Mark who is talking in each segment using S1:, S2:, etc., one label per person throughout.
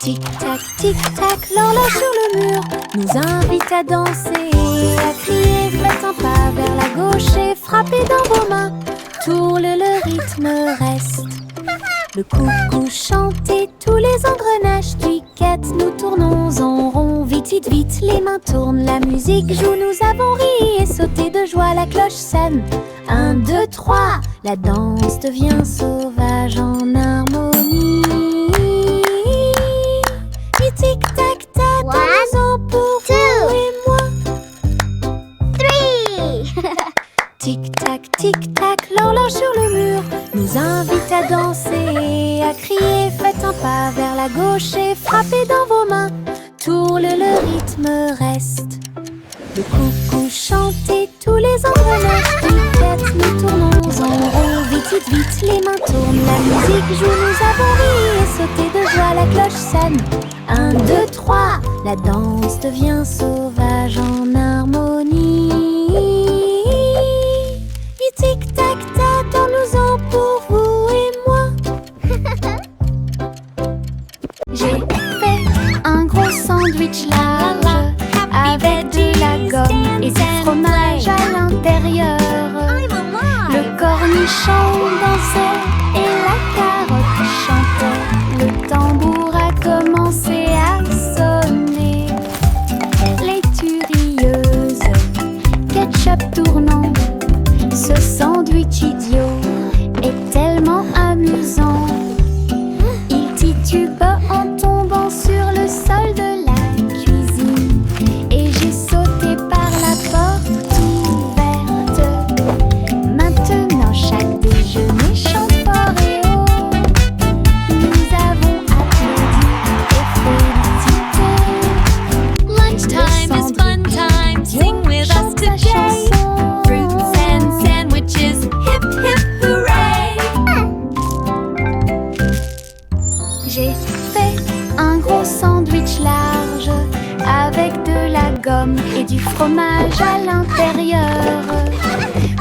S1: Tic-tac, l'horloge sur le mur nous invite à danser, à crier, faites un pas vers la gauche et frappez dans vos mains. Tourle, le rythme reste. Le coucou chante et tous les engrenages cliquettent. Nous tournons en rond, vite, vite, vite. Les mains tournent, la musique joue. Nous avons ri et sauté de joie. La cloche sonne. 1, 2, 3. La danse devient sauvage en harmonie. Et tic-tac-tac, dansons pour vous et moi.
S2: 3.
S1: Tic-tac, l'horloge sur le mur nous invite à danser, à crier, faites un pas vers la gauche et frappez dans vos mains. Tourle, le rythme reste. Le coucou chante et tous les engrenages cliquettent. Nous tournons en rond, vite, vite, vite. Les mains tournent, la musique joue. Nous avons ri et sauté de joie. La cloche sonne. 1, 2, 3. La danse devient sauvage en harmonie. Et tic-tac-tac, dansons pour vous et moi. J'ai fait un gros sandwich large avec de la gomme et du fromage à l'intérieur. Le cornichon dansait et la carotte chantait. Le tambour a commencé à sonner. Les turieuses, ketchup tournant. Ce sandwich idiot est tellement amusant. Il titube en tombant sur le sol de la cuisine. Et j'ai sauté par la porte ouverte. Maintenant chaque déjeuner chante fort et haut. Nous avons applaudi et félicité.
S3: Lunchtime is fun time. Sing with us today. Fruits and sandwiches, hip hip hooray!
S1: J'ai fait un gros sandwich large avec de la gomme et du fromage à l'intérieur.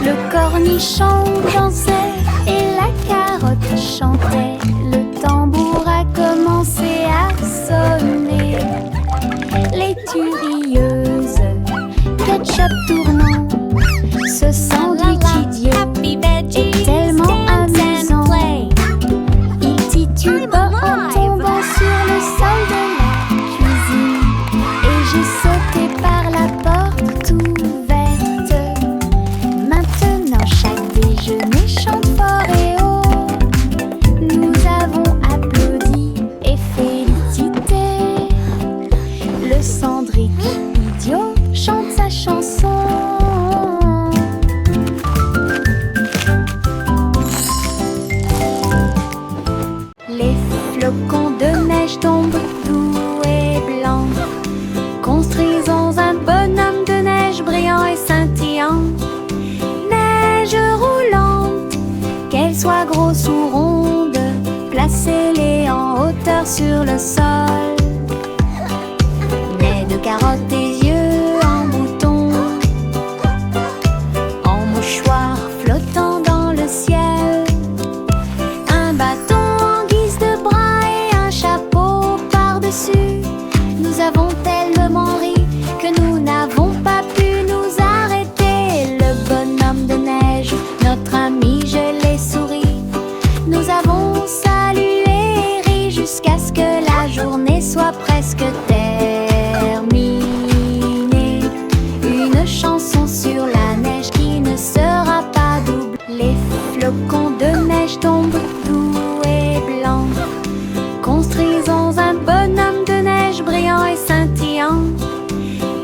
S1: Le cornichon dansait et la carotte chantait. Le tambour a commencé à sonner. Les turieuses, ketchup tournant. Ce sandwich idiot
S3: Happy veggies,
S1: est tellement
S3: dance and
S1: amusant.
S3: play.
S1: Il titube en tombant sur le sol de la cuisine. Et j'ai sauté par la porte ouverte. Maintenant chaque déjeuner chante fort et haut. Nous avons applaudi et félicité. Le sandwich idiot chante sa chanson. Les flocons de neige tombent doux et blancs. Construisons un bonhomme de neige brillant et scintillant. Neige roulante, qu'elle soit grosse ou ronde, placez-les en hauteur sur le sol. Nez de carottes et yeux en bouton, en mouchoir flottant dans le ciel. Un bâton en guise de bras et un chapeau par-dessus. Nous avons tellement ri que nous n'avons pas pu nous arrêter. Le bonhomme de neige, notre ami, je l'ai souri. Nous avons salué et ri jusqu'à ce que la journée soit presque terminée. Une chanson sur la neige qui ne sera pas double. Les flocons de neige tombent doux et blancs. Construisons un bonhomme de neige brillant et scintillant.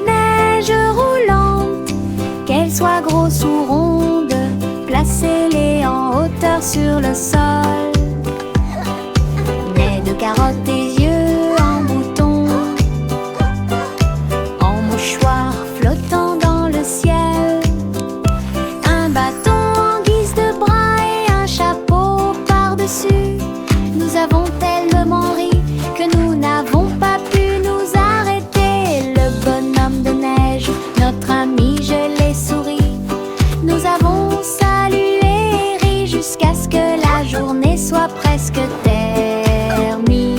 S1: Neige roulante, qu'elle soit grosse ou ronde, placez-les en hauteur sur le sol. Nez de carottes et yeux en bouton, en mouchoir flottant dans le ciel. Un bâton en guise de bras et un chapeau par-dessus. Nous avons tellement ri que nous n'avons pas pu nous arrêter. Le bonhomme de neige, notre ami, je l'ai souri. Nous avons salué et ri jusqu'à ce que la journée soit presque terminée.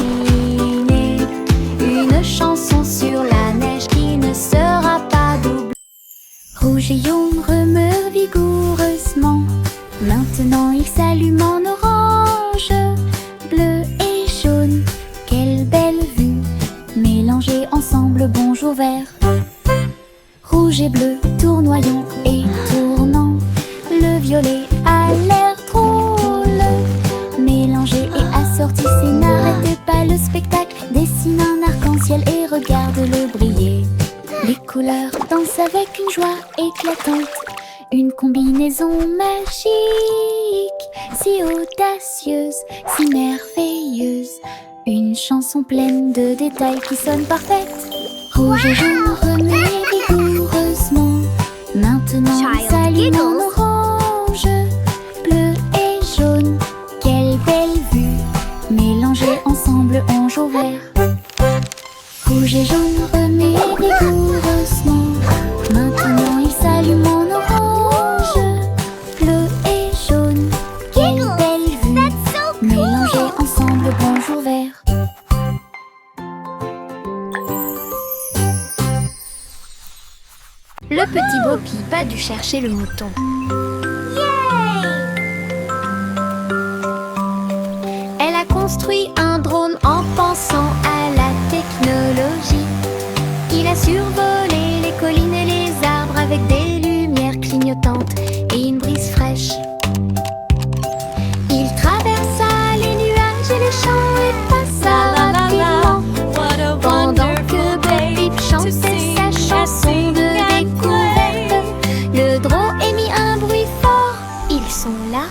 S1: bonjour vert. Rouge et bleu, tournoyant et tournant. Le violet a l'air drôle. Mélangé et assorti, c'est n'arrêtez pas le spectacle. Dessine un arc-en-ciel et regarde-le briller. Les couleurs dansent avec une joie éclatante. Une combinaison magique, si audacieuse, si merveilleuse. Une chanson pleine de détails qui sonne parfaite. Rouge et jaune remués vigoureusement. Maintenant s'allume en orange. Bleu et jaune, quelle belle vue. Mélangés ensemble en jour vert. Rouge et jaune remués vigoureusement. Maintenant ils s'allument en orange. Bleu et jaune, quelle belle vue. Mélangés ensemble bonjour vert.
S2: Le petit Bo Peep a dû chercher le mouton.
S1: Elle a construit un drone en pensant à la technologie. Il a survolé les collines et les arbres avec des lumières clignotantes et une brise fraîche. Il traversa les nuages et les champs et passa rapidement pendant que Bo Peep chantait sa chanson de découverte. Le drone émit un bruit fort. Ils sont là.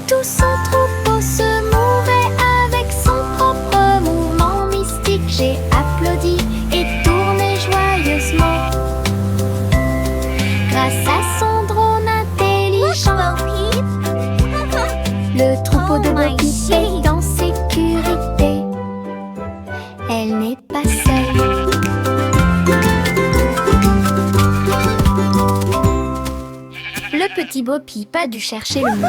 S1: Tout son troupeau se mouvait avec son propre mouvement mystique. J'ai applaudi et tourné joyeusement. Grâce à son drone intelligent, le troupeau de Bo Peep est en sécurité. Elle n'est pas seule.
S2: Le petit Bo Peep a dû chercher le mouton.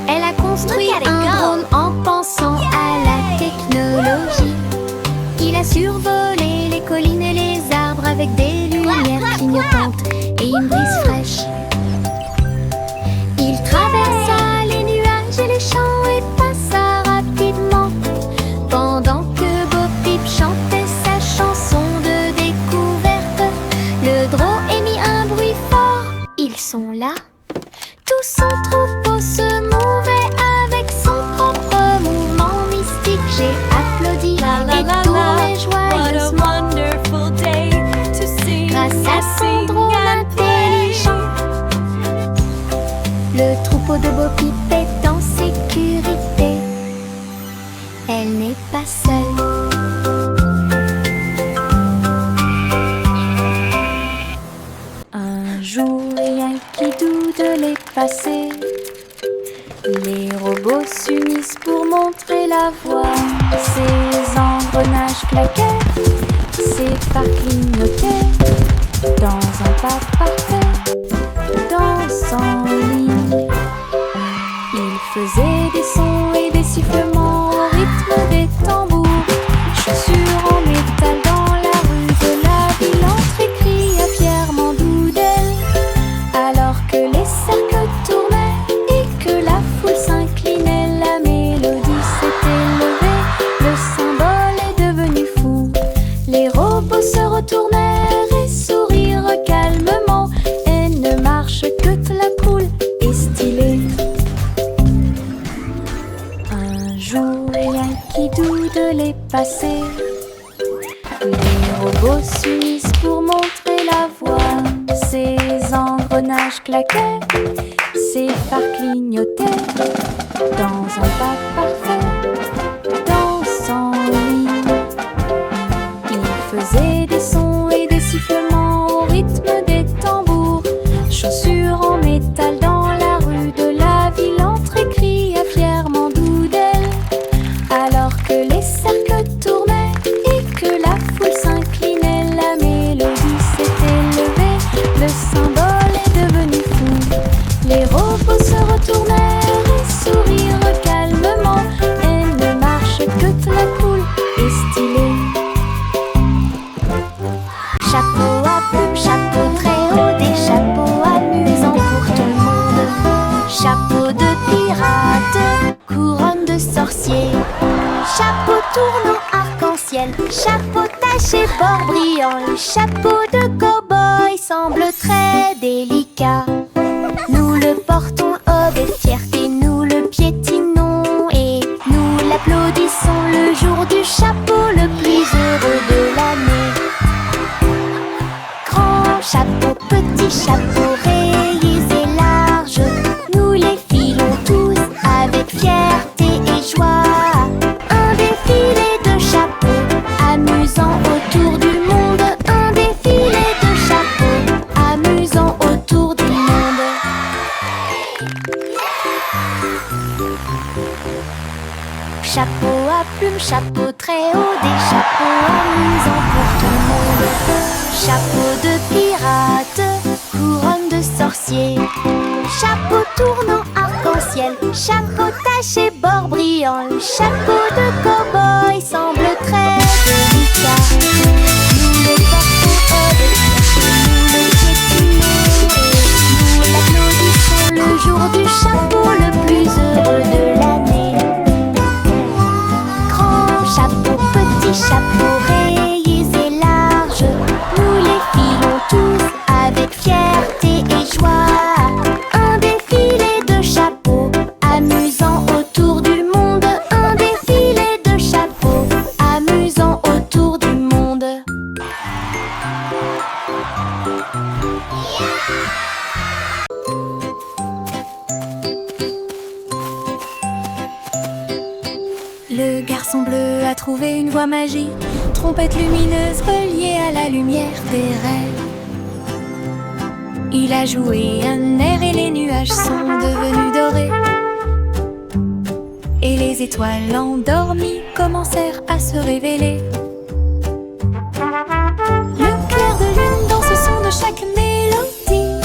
S1: Elle a construit un drone en pensant à la technologie. Il a survolé les collines et les arbres avec des lumières clignotantes et une brise fraîche. Il traversa les nuages et les champs et passa rapidement pendant que Bo Peep chantait sa chanson de découverte. Le drone émit un bruit fort. Ils sont là. Tout son troupeau se mouvait avec son propre mouvement mystique. J'ai applaudi et tourné joyeusement. Grâce à son drone intelligent, le troupeau de Bo Peep est en sécurité. Elle n'est pas seule. Un jour, rien qui doute de les passer. Les robots s'unissent pour montrer la voie. Ces engrenages claquaient, ces phares clignotaient. Dans un pas parfait, dansant en ligne. Ils faisaient des sons et des sifflements au rythme des tambours. Chaussures en métal dans la rue de la ville, entrée cria fièrement d'Oudel. Alors que les cercles tournaient et que la foule s'inclinait, la mélodie s'était levée, le symbole est devenu fou. Les robots se retournèrent et sourirent calmement. Elle ne marche que la cool et stylée. Un jour, rien qui doute de les passer. Les robots s'unissent pour montrer la voie. Ces engrenages claquaient, ces phares clignotaient. Dans un pas parfait, dansant en ligne. Ils faisaient des sons et des sifflements au rythme des tambours. Chaussures en métal dans la rue de la ville, entrée cria fièrement d'Oudel. Alors que les cercles tournaient et que la foule s'inclinait, la mélodie s'était levée, le symbole est devenu fou. Les robots se retournèrent et sourirent calmement. Elle ne marche que la cool et stylée. Chapeau à plumes, chapeau très haut, des chapeaux amusants pour tout le monde. Chapeau de pirate, couronne de sorcier. chapeau tournant arc-en-ciel, chapeau taché bord brillant, le chapeau de cow-boy semble très délicat. Nous le portons avec fierté, nous le piétinons et nous l'applaudissons le jour du chapeau le plus heureux de l'année. Grand chapeau, petit chapeau, rayés et larges, nous les filons tous avec fierté et joie. Un défilé de chapeaux, amusant autour du monde. Un défilé de chapeaux, amusant autour du monde. Chapeau à plumes, chapeau très haut, des chapeaux amusants pour tout le monde. Chapeau de pirate, couronne de sorcier, chapeau tournant arc-en-ciel, chapeau taché bord brillant, le chapeau de cow-boy semble très délicat. Nous le portons avec fierté, nous le piétinons et nous l'applaudissons le jour du chapeau le plus heureux de l'année. Grand chapeau, petit chapeau, rayés et larges, nous les filons tous avec fierté et joie. Un défilé de chapeaux, amusant autour du monde. Un défilé de chapeaux, amusant autour du monde. Le garçon bleu a trouvé une voie magique, trompette lumineuse reliée à la lumière des rêves. Il a joué un air et les nuages sont devenus dorés. Et les étoiles endormies commencèrent à se révéler. Le clair de lune dans ce son de chaque mélodie.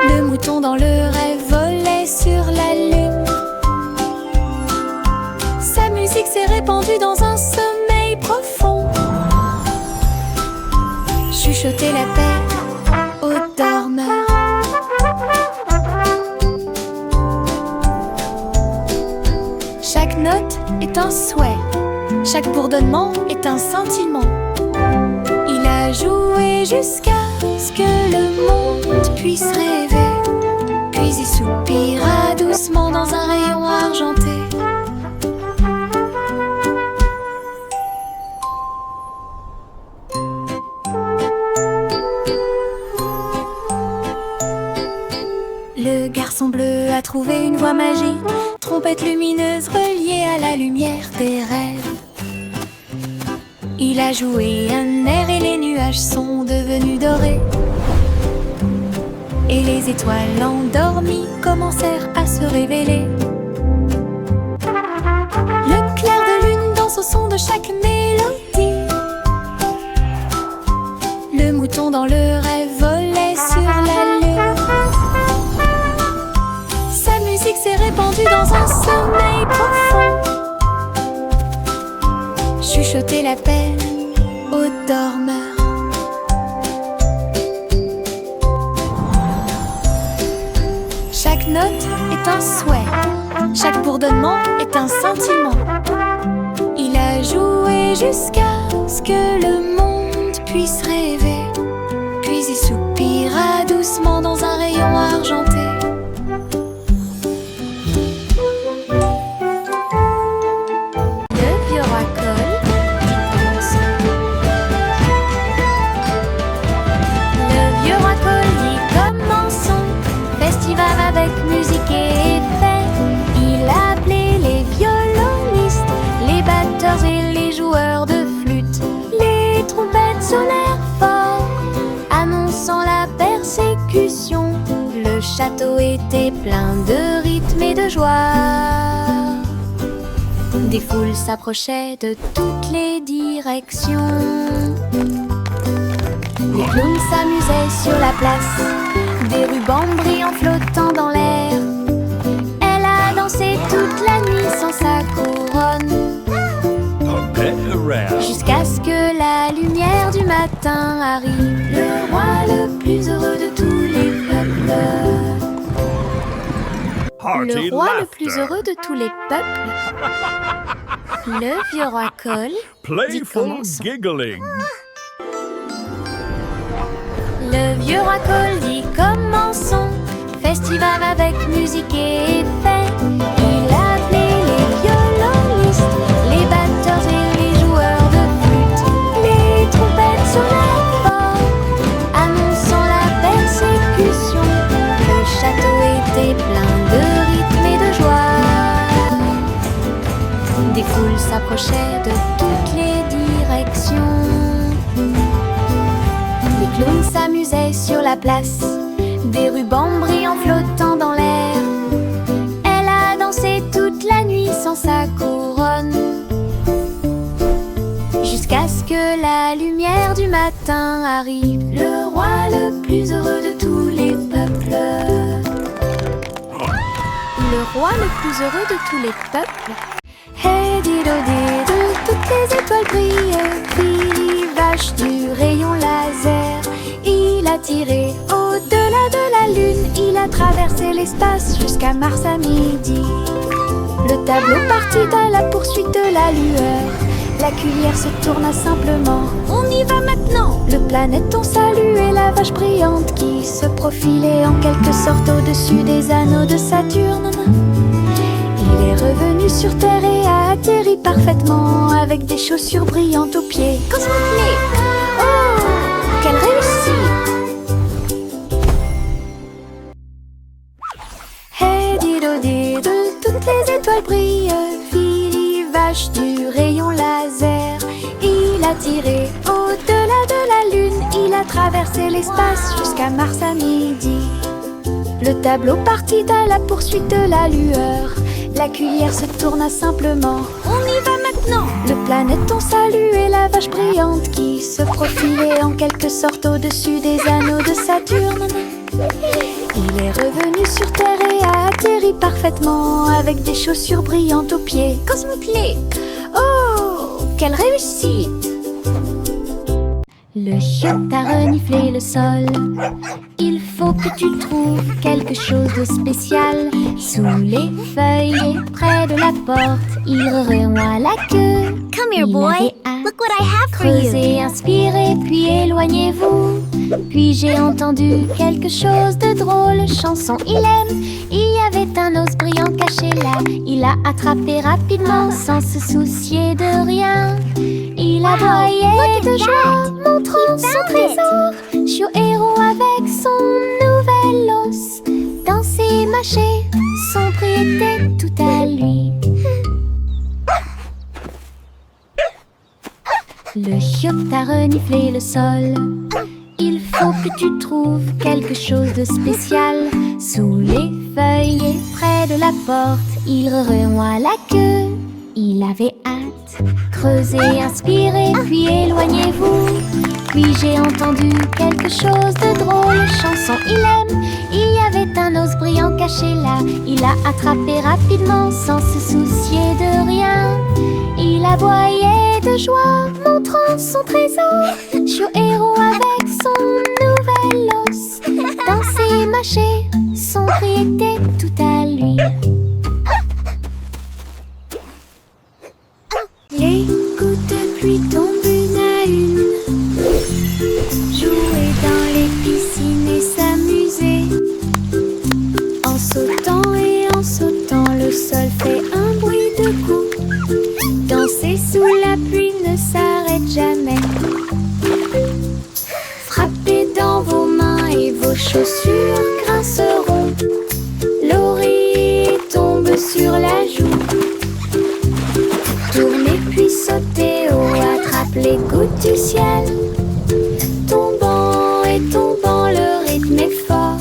S1: Le mouton dans le rêve volait sur la lune. Sa musique s'est répandue dans un sommeil profond. Chuchoter la paix aux dormeurs. Chaque note est un souhait, chaque bourdonnement est un scintillement. Il a joué jusqu'à ce que le monde puisse rêver, puis il soupira doucement dans un rayon argenté. Le garçon bleu a trouvé une voie magique, trompette lumineuse reliée à la lumière des rêves. Il a joué un air et les nuages sont devenus dorés. Et les étoiles endormies commencèrent à se révéler. Le clair de lune danse au son de chaque mélodie. Le mouton dans le rêve volait sur la lune. Sa musique s'est répandue dans un sommeil profond. Chuchoter la paix aux dormeurs. Chaque note est un souhait, chaque bourdonnement est un scintillement. Il a joué jusqu'à ce que le monde puisse rêver, puis il soupira doucement dans un rayon argenté. Le vieux racole dit commençons. Le vieux racole dit commençons. Festival avec musique et fête. Il a appelé les violonistes, les batteurs et les joueurs de flûte. Les trompettes sonnèrent fort, annonçant la persécution. Le château était plein de rythme et de joie. Des foules s'approchaient de toutes les directions. Les clowns s'amusaient sur la place, des rubans brillants flottant dans l'air. Elle a dansé toute la nuit sans sa couronne, jusqu'à ce que la lumière du matin arrive. Le roi le plus heureux de tous les peuples.
S3: hearty
S2: Le roi
S3: laughter.
S2: le plus heureux de tous les peuples. Le vieux roi Cole.
S3: Playful
S2: commençons.
S3: giggling.
S2: Le vieux roi Cole dit commençons. Festival avec musique et effets. Il appelait les violonistes, les batteurs et les joueurs de flûte, les trompettes sur la porte, annonçant la persécution. Le château était plein de rythme et de joie. Des foules s'approchaient de toutes les directions. Les clowns s'amusaient sur la place, des rubans brillants flottant dans l'air. Elle a dansé toute la nuit sans sa couronne, jusqu'à ce que la lumière du matin arrive. Le roi le plus heureux de tous les peuples. Le roi le plus heureux de tous les peuples. Hey dido dido, toutes les étoiles brillent. Billy vache du rayon laser. Il a tiré au-delà de la lune. Il a traversé l'espace jusqu'à Mars à midi. Le tableau partit à la poursuite de la lueur. La cuillère se tourna simplement. On y va maintenant. Le planéton saluait la vache brillante qui se profilait en quelque sorte au-dessus des anneaux de Saturne. Il est revenu sur Terre et a atterri parfaitement avec des chaussures brillantes aux pieds. Cosmoplay! Oh, quelle réussite! Hey dido dido, toutes les étoiles brillent. Philly vache du rayon laser. Il a tiré au-delà de la lune. Il a traversé l'espace jusqu'à Mars à midi. Le tableau partit à la poursuite de la lueur. La cuillère se tourna simplement. On y va maintenant. Le planéton saluait la vache brillante qui se profilait en quelque sorte au-dessus des anneaux de Saturne. Il est revenu sur Terre et a atterri parfaitement avec des chaussures brillantes aux pieds. Cosmoplay! Oh, quelle réussite! Le chien a reniflé le sol. Il faut que tu trouves quelque chose de spécial. Sous les feuilles et près de la porte, il remuait la queue.
S1: Come here,
S2: Il
S1: boy.
S2: avait hâte.
S1: Look what I have for you.
S2: Creusez, inspirez, puis éloignez-vous. Puis j'ai entendu quelque chose de drôle. Chanson, il aime. Il y avait un os brillant caché là. Il l'a attrapé rapidement sans se soucier de rien. Il aboyait de joie, montrant son trésor. Chiot héros avec son nouvel os. Danser, mâcher, son prix était tout à lui. Le chiotte a reniflé le sol. Il faut que tu trouves quelque chose de spécial. Sous les feuilles et près de la porte, il remuait la queue. Il avait hâte. Creusez, inspirez, puis éloignez-vous. Puis j'ai entendu quelque chose de drôle. Chanson, il aime. Il y avait un os brillant caché là. Il l'a attrapé rapidement sans se soucier de rien. Il aboyait de joie, montrant son trésor. Chiot héros avec son nouvel os. Danser, mâcher, son prix était tout à lui. Les gouttes de pluie tombent une à une. Jouer dans les piscines et s'amuser. En sautant et en sautant, le sol fait un bruit de coups. Danser sous la pluie ne s'arrête jamais. Frappez dans vos mains et vos chaussures grinceront. L'oreiller tombe sur la joue. Tournez puis sautez haut, attrape les gouttes du ciel. Tombant et tombant, le rythme est fort.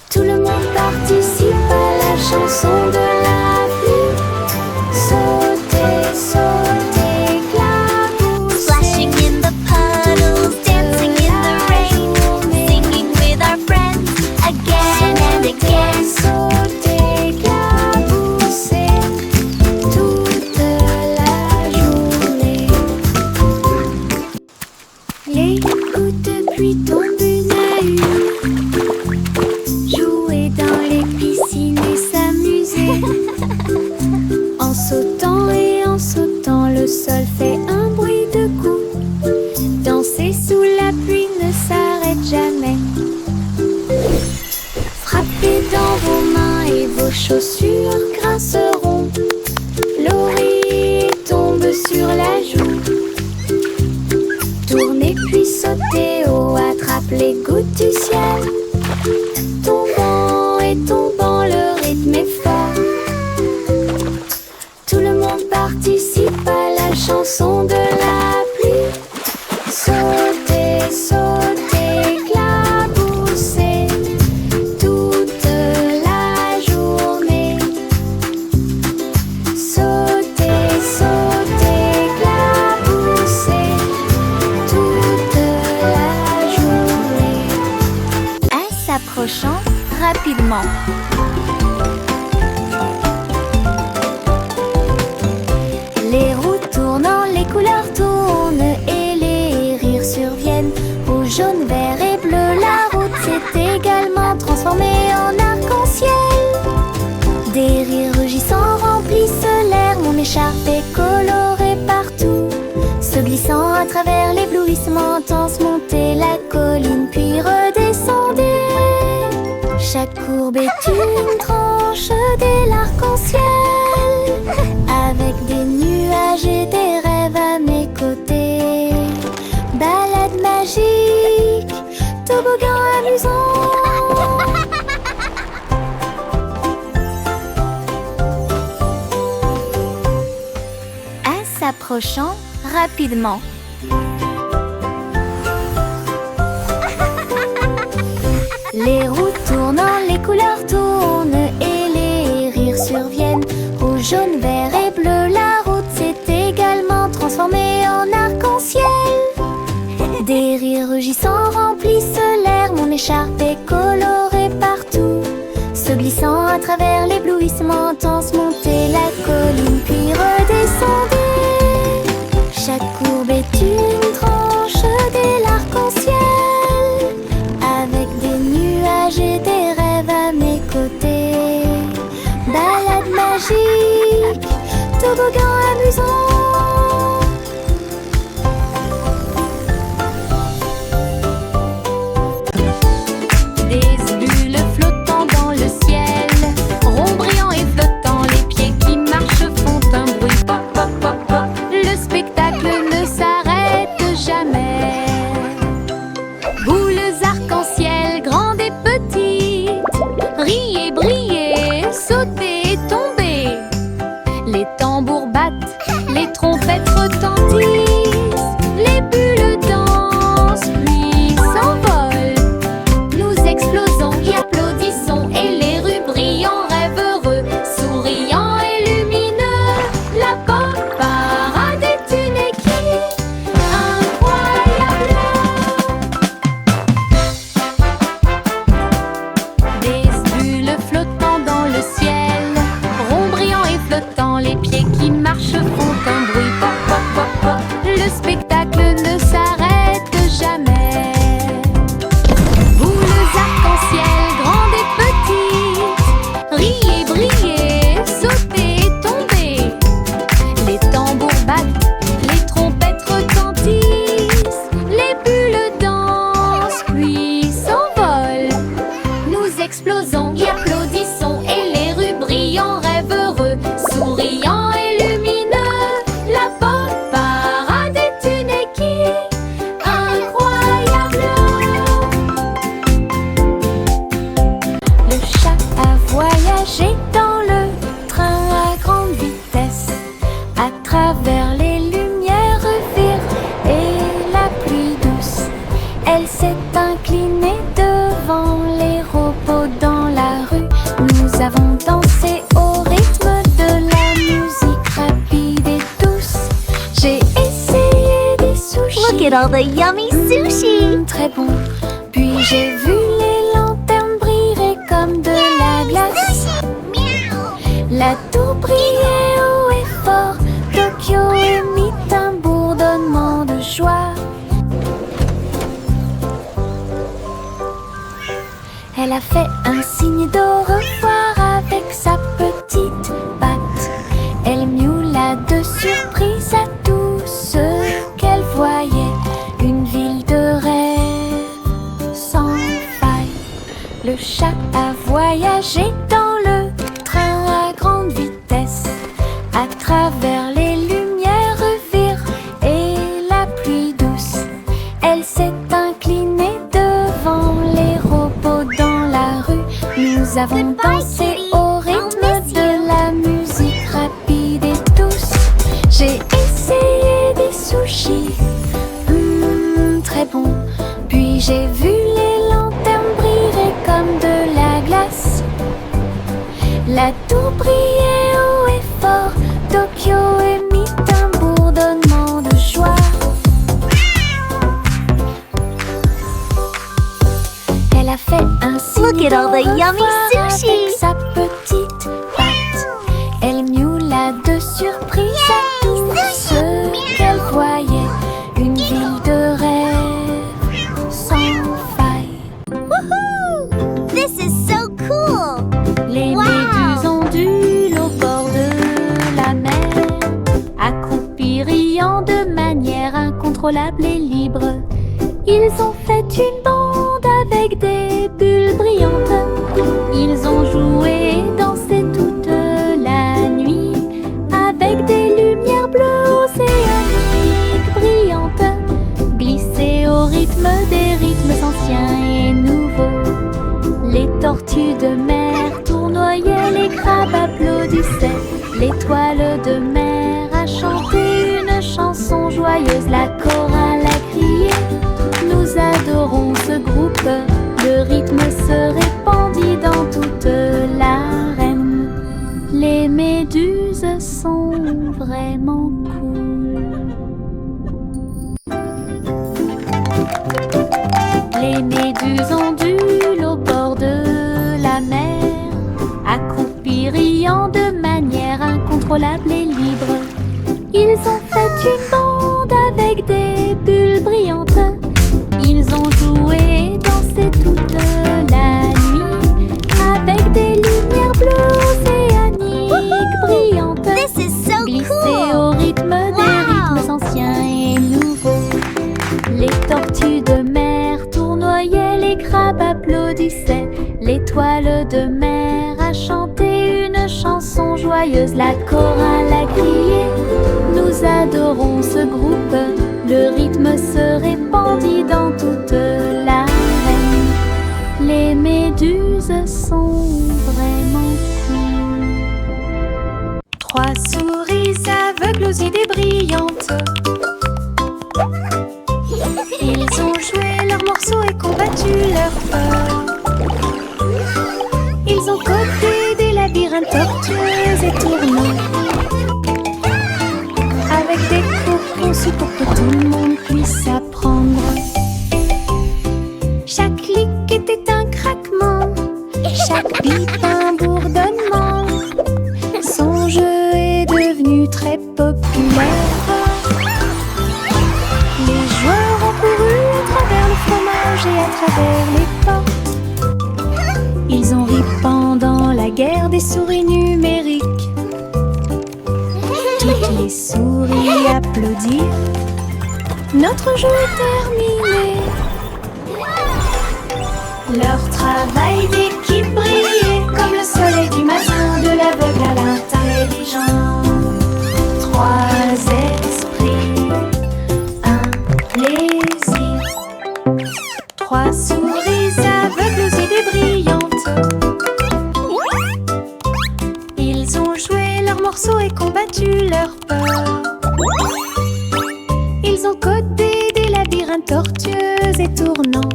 S2: Tout le monde participe à la chanson de la pluie. Sautez, sautez, clapoussez.
S1: Splashing in the puddles, dancing in the rain, singing with our friends again and again.
S2: Sautez, clapoussez toute la journée. Vos chaussures grinceront, l'oreille tombe sur la joue. Tournez puis sautez haut, attrape les gouttes du ciel. Tombant et tombant, le rythme est fort. Tout le monde participe à la chanson de la pluie. Sautez, sautez, éclaboussez toute la journée. Sautez, sautez, éclaboussez toute la journée.
S1: En s'approchant rapidement. Les roues tournant, les couleurs tournent et les rires surviennent. Rouge, jaune, vert et bleu, la route s'est également transformée en arc-en-ciel. Des rires rugissants remplissent l'air, mon écharpe est colorée partout. Se glissant à travers l'éblouissement intense, montez la colline puis redescendez. Chaque courbe est une tranche de l'arc-en-ciel, avec des nuages et des rêves à mes côtés. Balade magique, toboggan amusant. En s'approchant rapidement. Les roues tournant, les couleurs tournent et les rires surviennent. Rouge, jaune, vert et bleu, la route s'est également transformée en arc-en-ciel. Des rires rugissants remplissent l'air, mon écharpe est colorée partout. Se glissant à travers l'éblouissement intense, montez la colline puis redescendez. Chaque courbe est une tranche de l'arc-en-ciel, avec des nuages et des rêves à mes côtés. Balade magique, toboggan amusant.
S3: Des bulles flottant dans le ciel, ronds brillants et flottants, les pieds qui marchent font un bruit pop pop pop pop. Le spectacle ne s'arrête jamais. Boules arc-en-ciel, grandes et petites, riez, brillez, sautez et tombez. Les tambours battent, les trompettes retentissent, les bulles dansent puis s'envolent. Nous explosons et applaudissons et les rues brillent en rêve heureux, souriants et lumineux. La pop parade est une équipe incroyable. Des bulles flottant dans le ciel, ronds brillants et flottants, les pieds qui marchent font un bruit pop pop pop pop. Le spectacle ne s'arrête jamais. Boules arc-en-ciel, grandes et petites, riez, brillez, sautez et tombez. Les tambours battent, les trompettes retentissent, les bulles dansent puis s'envolent. Nous explosons et applaudissons et les rues brillent en rêve heureux, souriants et lumineux. La pop parade est une équipe incroyable.
S2: Le chat a voyagé dans le train à grande vitesse, à travers les lumières vives et la pluie douce. Elle s'est inclinée devant les robots dans la rue. Nous avons dansé au rythme de la musique rapide et douce. J'ai essayé des sushis.
S1: Look at all the yummy sushi!
S2: Très bon. Puis j'ai vu les lanternes briller comme de la glace. La tour brillait haut et fort. Tokyo émit un bourdonnement de joie. Elle a fait un signe d'au revoir avec sa petite patte. Elle miaula de surprise à tout ce qu'elle voyait. Une ville de rêve sans faille. Le chat a voyagé dans le travers les lumières vire et la pluie douce. Elle s'est inclinée devant les robots dans la rue. Nous avons dansé au rythme de la musique rapide et douce. J'ai essayé des sushis, très bon. Puis j'ai vu les lanternes briller comme de la glace. La tour brillait haut et fort. Tokyo émit un bourdonnement de joie. Elle a fait un signe.
S1: Look at all the yummy
S2: avec
S1: sushi.
S2: sa petite patte. Elle miaula de surprise à tout ce qu'elle voyait. Une ville de rêve sans faille.
S1: Woohoo! This is so cool!
S2: Les
S1: Wow!
S2: méduses ondulent au bord de la mer, accroupis riant de manière incontrôlable et libre. Ils ont fait une bande avec des bulles brillantes. Ils ont joué et dansé toute la nuit avec des lumières bleues océaniques brillantes, glissées au rythme des rythmes anciens et nouveaux. Les tortues de mer tournoyaient, les crabes applaudissaient. L'étoile de mer a chanté une chanson joyeuse. La chorale a crié, nous adorons ce groupe. Le rythme se répandit dans toute l'arène. Les méduses sont vraiment cool. Les méduses ondulent au bord de la mer, accroupis riant de manière incontrôlable et libre. Ils ont fait une bande avec des bulles brillantes. Ils ont joué et dansé toute la nuit avec des lumières bleues océaniques brillantes,
S1: This is so
S2: glissées
S1: cool!
S2: au rythme des rythmes anciens et nouveaux. Les tortues de mer tournoyaient, les crabes applaudissaient. L'étoile de mer a chanté une chanson joyeuse. La chorale a crié, nous adorons ce groupe. Le rythme se répandit dans toute l'arène. Les méduses sont vraiment cool. 3 souris aveugles aux idées brillantes. Ils ont joué leurs morceaux et combattu leur peur. Ils ont codé des labyrinthes tortueux et tournants, avec des cours conçus pour que tout le monde puisse apprendre. Chaque clic était un craquement, chaque bip un bourdonnement. Son jeu est devenu très populaire. Les joueurs ont couru à travers le fromage et à travers les portes. Ils ont ri pendant la guerre des souris numériques. Toutes les souris applaudirent. Notre jeu est terminé. Leur travail d'équipe brillait comme le soleil du matin, de l'aveugle à l'intelligent. 3 esprits, un plaisir. 3 souris aveugles aux idées brillantes. Ils ont joué leurs morceaux et combattu leur peur. Ils ont codé des labyrinthes tortueux et tournants,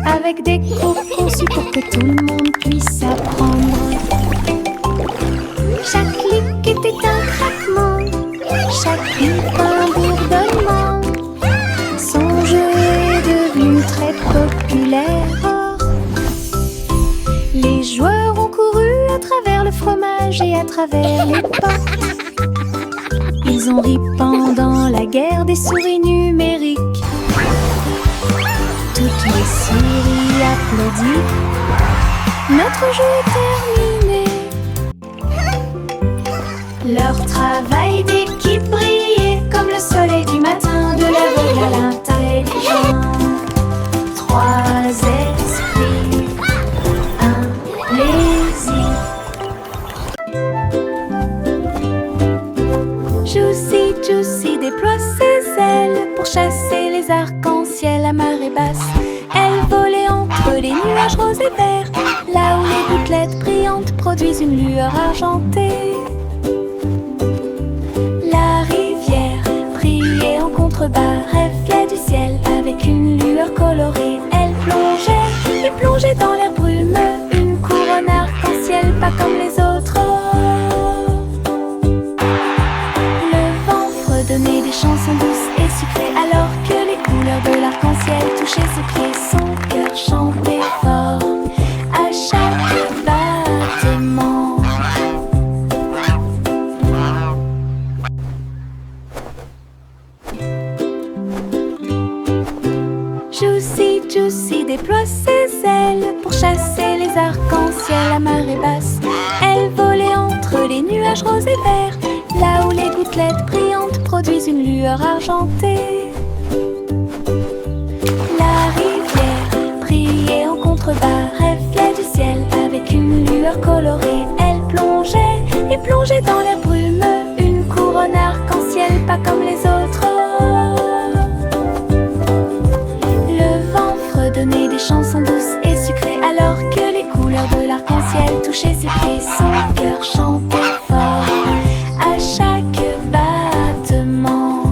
S2: avec des cours conçus pour que tout le monde puisse apprendre. Chaque clic était un craquement, chaque bip un bourdonnement. Son jeu est devenu très populaire. Les joueurs ont couru à travers le fromage et à travers les portes. Ils ont ri pendant la guerre des souris numériques. Toutes les souris applaudissent. Notre jeu est terminé. Leur travail d'équipe brillait comme le soleil du matin, de l'aveugle à l'intelligent. 3 esprits, un plaisir. produisent une lueur argentée. La rivière brillait en contrebas, reflet du ciel avec une lueur colorée. Elle plongeait et plongeait dans l'air brumeux, une couronne arc-en-ciel pas comme les autres. Le vent fredonnait des chansons douces et sucrées, alors que les couleurs de l'arc-en-ciel touchaient ses pieds. Son cœur chantait fort à chaque battement. Juicy, Juicy déploie ses ailes pour chasser les arcs-en-ciel à marée basse. Elle volait entre les nuages roses et verts, là où les gouttelettes brillantes produisent une lueur argentée. La rivière brillait en contrebas, reflet du ciel avec une lueur colorée. Elle plongeait et plongeait dans l'air brumeux, une couronne arc-en-ciel pas comme les autres. Le vent fredonnait des chansons douces et sucrées, alors que les couleurs de l'arc-en-ciel touchaient ses pieds. Son cœur chantait fort à chaque battement.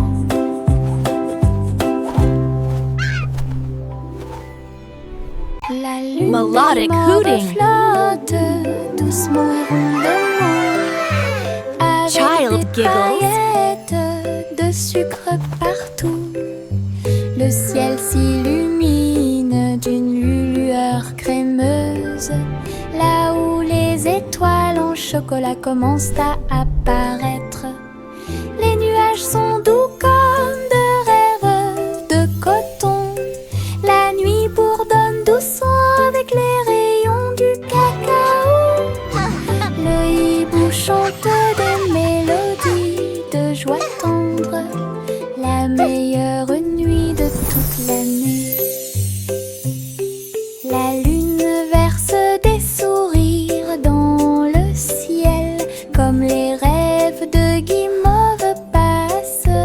S2: La lune
S3: Melodic hooting.
S2: flotte doucement et rondement, avec
S3: Child
S2: des
S3: giggles.
S2: paillettes de sucre partout. Le ciel s'illumine d'une lueur crémeuse, là où les étoiles en chocolat commencent à apparaître. Les nuages sont doux comme de rêves de coton. La nuit bourdonne doucement avec les rayons du cacao. Le hibou chante des mélodies de joie tendre, la meilleure nuit de toute l'année. La lune verse des sourires dans le ciel, comme les rêves de guimauve passent.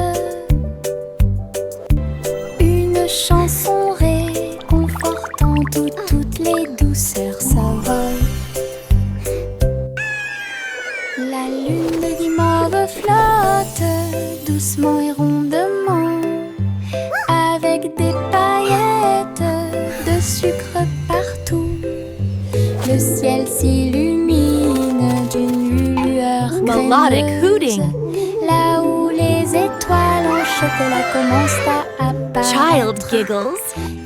S2: Une chanson réconfortant où toutes les douceurs s'envolent. La lune de guimauve flotte doucement et rondement, avec des paillettes de sucre partout. Le ciel s'illumine d'une lueur
S3: Melodic
S2: crémeuse,
S3: hooting.
S2: là où les étoiles en chocolat commencent à apparaître.
S3: Child giggles.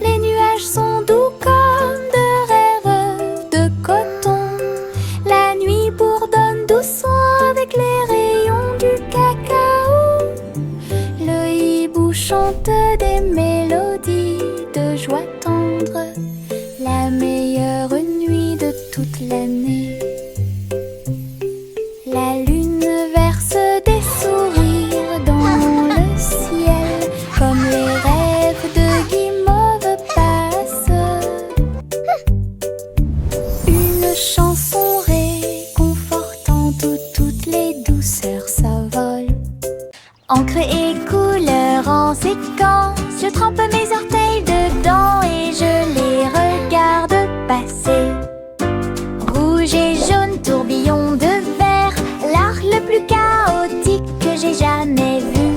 S2: Les nuages sont doux comme de rêves de coton. La nuit bourdonne doucement avec les rayons du cacao. Le hibou chante des mélodies de joie tendre, la meilleure nuit de toute l'année. La lune verse des sourires dans le ciel, comme les rêves de guimauve passent. Une chanson réconfortante où toutes les douceurs s'envolent. Encre et couleur en séquence, je trempe mes orteils dedans et je les regarde passer. Rouge et jaune, tourbillon de verre, l'art le plus chaotique que j'ai jamais vu.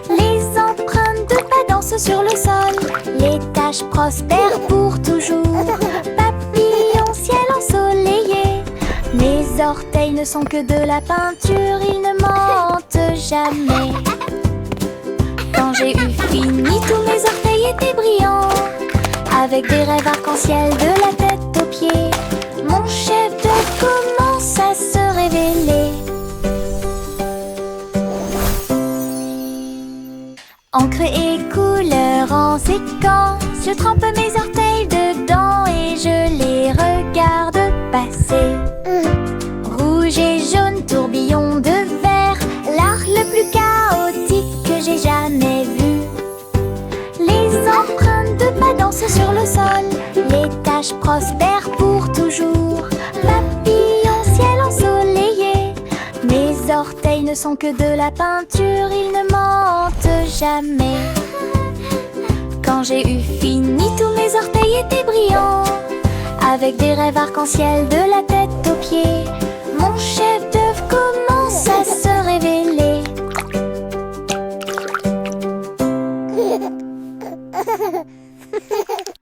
S2: Les empreintes de pas dansent sur le sol, les taches prospèrent pour toujours. Papillon, ciel ensoleillé, mes orteils ne sont que de la peinture, ils ne mentent jamais. Quand j'ai eu fini, tous mes orteils étaient brillants, avec des rêves arc-en-ciel de la tête aux pieds. Mon chef d'œuvre commence à se révéler. Encre et couleur en séquence, je trempe mes orteils dedans et je les regarde passer. Rouge et jaune, tourbillon de verre, l'art le plus chaotique que j'ai jamais vu. Les empreintes de pas dansent sur le sol, les taches prospèrent pour toujours. Papillon, ciel ensoleillé, mes orteils ne sont que de la peinture, ils ne mentent jamais. Quand j'ai eu fini, tous mes orteils étaient brillants, avec des rêves arc-en-ciel de la tête aux pieds.